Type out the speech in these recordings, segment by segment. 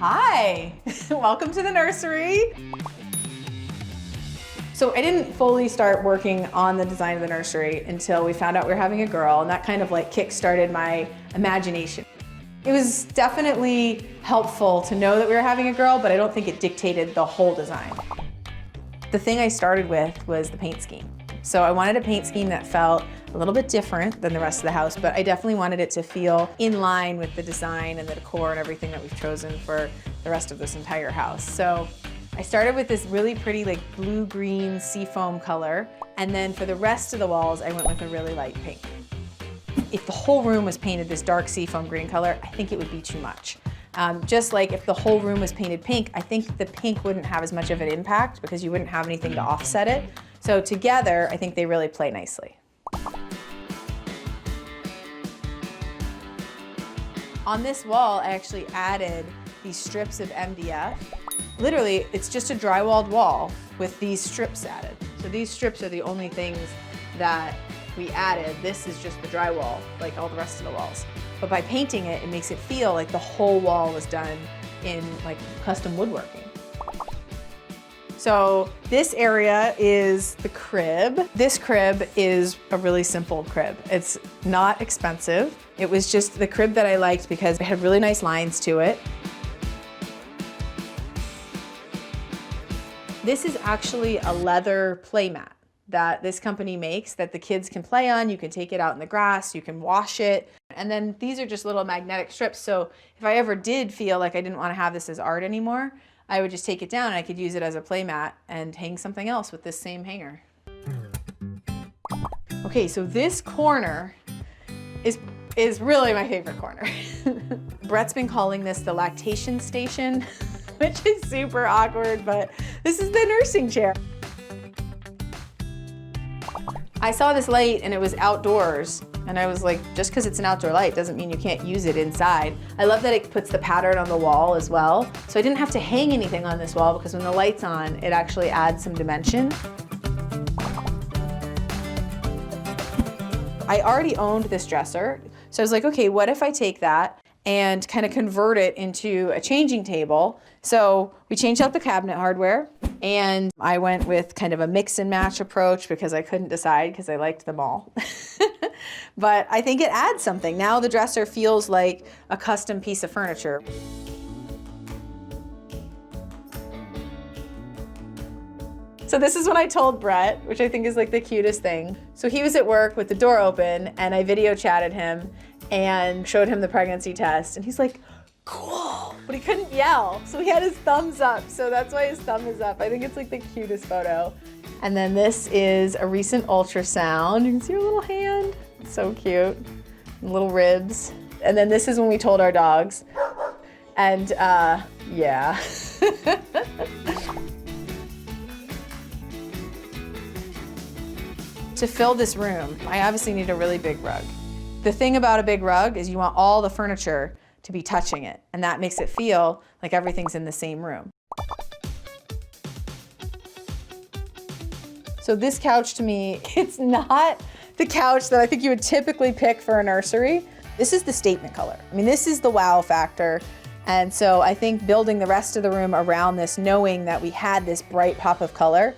Hi, welcome to the nursery. So I didn't fully start working on the design of the nursery until we found out we were having a girl, and that kind of like kick-started my imagination. It was definitely helpful to know that we were having a girl, but I don't think it dictated the whole design. The thing I started with was the paint scheme. So I wanted a paint scheme that felt a little bit different than the rest of the house, but I definitely wanted it to feel in line with the design and the decor and everything that we've chosen for the rest of this entire house. So I started with this really pretty like blue-green seafoam color, and then for the rest of the walls, I went with a really light pink. If the whole room was painted this dark seafoam green color, I think it would be too much. Just like if the whole room was painted pink, I think the pink wouldn't have as much of an impact because you wouldn't have anything to offset it. So together, I think they really play nicely. On this wall, I actually added these strips of MDF. Literally, it's just a drywalled wall with these strips added. So these strips are the only things that we added. This is just the drywall, like all the rest of the walls. But by painting it, it makes it feel like the whole wall was done in like custom woodworking. So this area is the crib. This crib is a really simple crib. It's not expensive. It was just the crib that I liked because it had really nice lines to it. This is actually a leather play mat that this company makes that the kids can play on. You can take it out in the grass, you can wash it. And then these are just little magnetic strips. So if I ever did feel like I didn't want to have this as art anymore, I would just take it down and I could use it as a play mat and hang something else with this same hanger. Okay, so this corner is really my favorite corner. Brett's been calling this the lactation station, which is super awkward, but this is the nursing chair. I saw this light and it was outdoors, and I was like, just because it's an outdoor light doesn't mean you can't use it inside. I love that it puts the pattern on the wall as well. So I didn't have to hang anything on this wall because when the light's on, it actually adds some dimension. I already owned this dresser, so I was like, okay, what if I take that and kind of convert it into a changing table? So we changed out the cabinet hardware, and I went with kind of a mix and match approach because I couldn't decide because I liked them all. But I think it adds something. Now the dresser feels like a custom piece of furniture. So this is when I told Brett, which I think is like the cutest thing. So he was at work with the door open and I video chatted him and showed him the pregnancy test, and he's like, cool, but he couldn't yell. So he had his thumbs up, so that's why his thumb is up. I think it's like the cutest photo. And then this is a recent ultrasound. You can see her little hand, it's so cute, and little ribs. And then this is when we told our dogs, and yeah. To fill this room, I obviously need a really big rug. The thing about a big rug is you want all the furniture to be touching it, and that makes it feel like everything's in the same room. So this couch to me, it's not the couch that I think you would typically pick for a nursery. This is the statement color. I mean, this is the wow factor. And so I think building the rest of the room around this, knowing that we had this bright pop of color,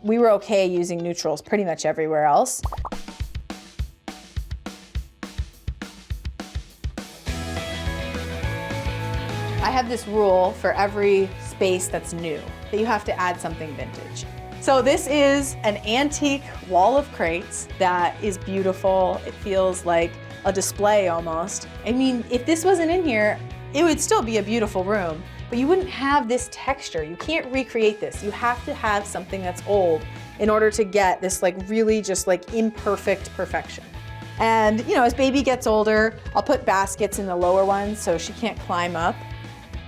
we were okay using neutrals pretty much everywhere else. I have this rule for every space that's new, that you have to add something vintage. So this is an antique wall of crates that is beautiful. It feels like a display almost. I mean, if this wasn't in here, it would still be a beautiful room, but you wouldn't have this texture. You can't recreate this. You have to have something that's old in order to get this like really just like imperfect perfection. And you know, as baby gets older, I'll put baskets in the lower ones so she can't climb up.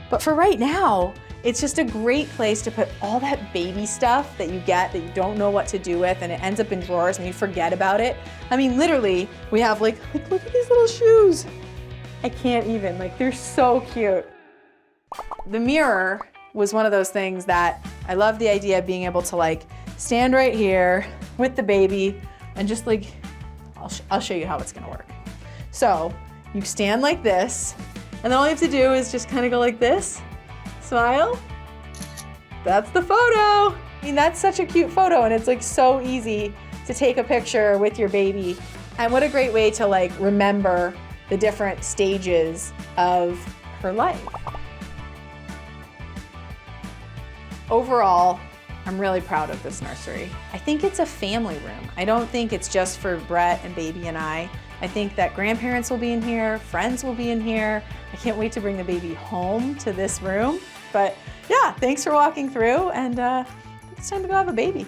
But for right now, it's just a great place to put all that baby stuff that you get that you don't know what to do with, and it ends up in drawers and you forget about it. I mean, literally, we have like look at these little shoes. I can't even, like they're so cute. The mirror was one of those things that I love the idea of being able to like stand right here with the baby and just like, I'll show you how it's gonna work. So you stand like this, And then all you have to do is just kind of go like this, smile. That's the photo. I mean, that's such a cute photo, and it's like so easy to take a picture with your baby. And what a great way to like remember the different stages of her life. Overall, I'm really proud of this nursery. I think it's a family room. I don't think it's just for Brett and baby and I. I think that grandparents will be in here, friends will be in here. I can't wait to bring the baby home to this room. But yeah, thanks for walking through, and it's time to go have a baby.